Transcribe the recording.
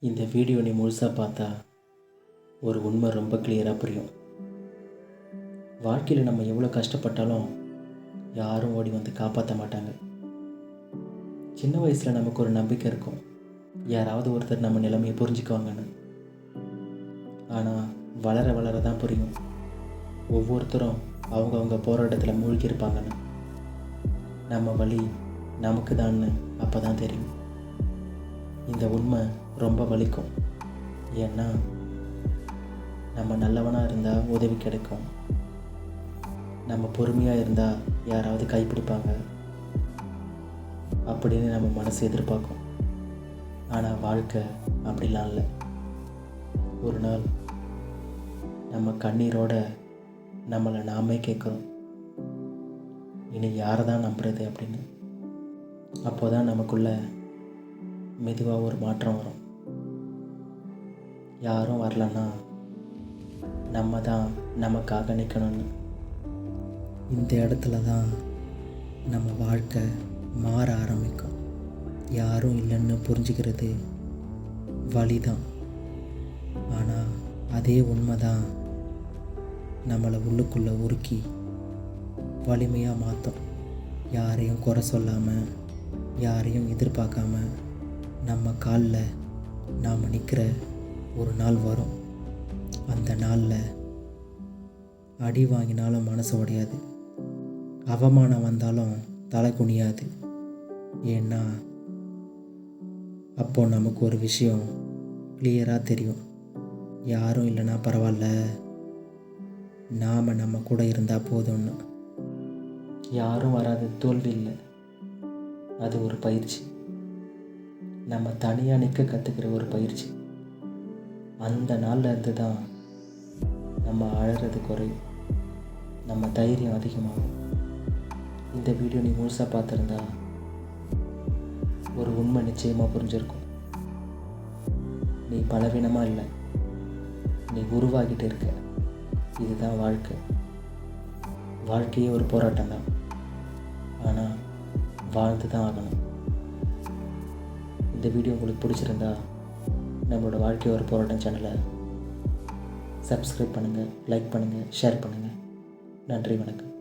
இந்த வீடியோ நீ முழுசாக பார்த்தா ஒரு உண்மை ரொம்ப கிளியராக புரியும். வாழ்க்கையில் நம்ம எவ்வளோ கஷ்டப்பட்டாலும் யாரும் ஓடி வந்து காப்பாற்ற மாட்டாங்க. சின்ன வயசில் நமக்கு ஒரு நம்பிக்கை இருக்கும், யாராவது ஒருத்தர் நம்ம நிலைமையை புரிஞ்சுக்குவாங்கன்னு. ஆனால் வளர வளர தான் புரியும், ஒவ்வொருத்தரும் அவங்கவுங்க போராட்டத்தில் மூழ்கியிருப்பாங்கன்னு. நம்ம வழி நமக்கு தான்னு அப்போ தான் தெரியும். இந்த உண்மை ரொம்ப வலிக்கும். ஏன்னா நம்ம நல்லவனாக இருந்தால் உதவி கிடைக்கும், நம்ம பொறுமையாக இருந்தால் யாராவது கைப்பிடிப்பாங்க அப்படின்னு நம்ம மனசு எதிர்பார்க்கும். ஆனால் வாழ்க்கை அப்படிலாம் இல்லை. ஒரு நாள் நம்ம கண்ணீரோட நம்மளை நாமே கேட்குறோம், இனி யாரை தான் நம்புறது அப்படின்னு. அப்போ தான் நமக்குள்ள மெதுவாக ஒரு மாற்றம் வரும். யாரும் வரலன்னா நம்ம தான் நமக்காக நிற்கணும்னு. இந்த இடத்துல தான் நம்ம வாழ்க்கை மாற ஆரம்பிக்கும். யாரும் இல்லைன்னு புரிஞ்சுக்கிறது வழி தான். ஆனால் அதே உண்மை தான் நம்மளை உள்ளுக்குள்ளே உருக்கி வலிமையாக மாற்றும். யாரையும் குறை சொல்லாமல், யாரையும் எதிர்பார்க்காம நம்ம காலில் நாம் நிற்கிற ஒரு நாள் வரும். அந்த நாளில் அடி வாங்கினாலும் மனசு உடையாது, அவமானம் வந்தாலும் தலை குனியாது. ஏன்னா அப்போது நமக்கு ஒரு விஷயம் கிளியராக தெரியும், யாரும் இல்லைன்னா பரவாயில்ல, நாம் நம்ம கூட இருந்தால் போதும்னு. யாரும் வராது தோல்வி இல்லை, அது ஒரு பயிற்சி. நம்ம தனியாக நிற்க கற்றுக்கிற ஒரு பயிற்சி. அந்த நாளில் இருந்து தான் நம்ம அழறது குறையும், நம்ம தைரியம் அதிகமாகும். இந்த வீடியோ நீ முழுசாக பார்த்துருந்தா ஒரு உண்மை நிச்சயமாக புரிஞ்சிருக்கும். நீ பலவீனமாக இல்லை, நீ உருவாகிட்டு இருக்க. இதுதான் வாழ்க்கை. வாழ்க்கையே ஒரு போராட்டம் தான், ஆனால் வாழ்ந்து தான் ஆகணும். இந்த வீடியோ உங்களுக்கு பிடிச்சிருந்தா நம்மளோட வாழ்க்கை ஒரு போராட்டம் சேனலை சப்ஸ்கிரைப் பண்ணுங்கள், லைக் பண்ணுங்கள், ஷேர் பண்ணுங்கள். நன்றி, வணக்கம்.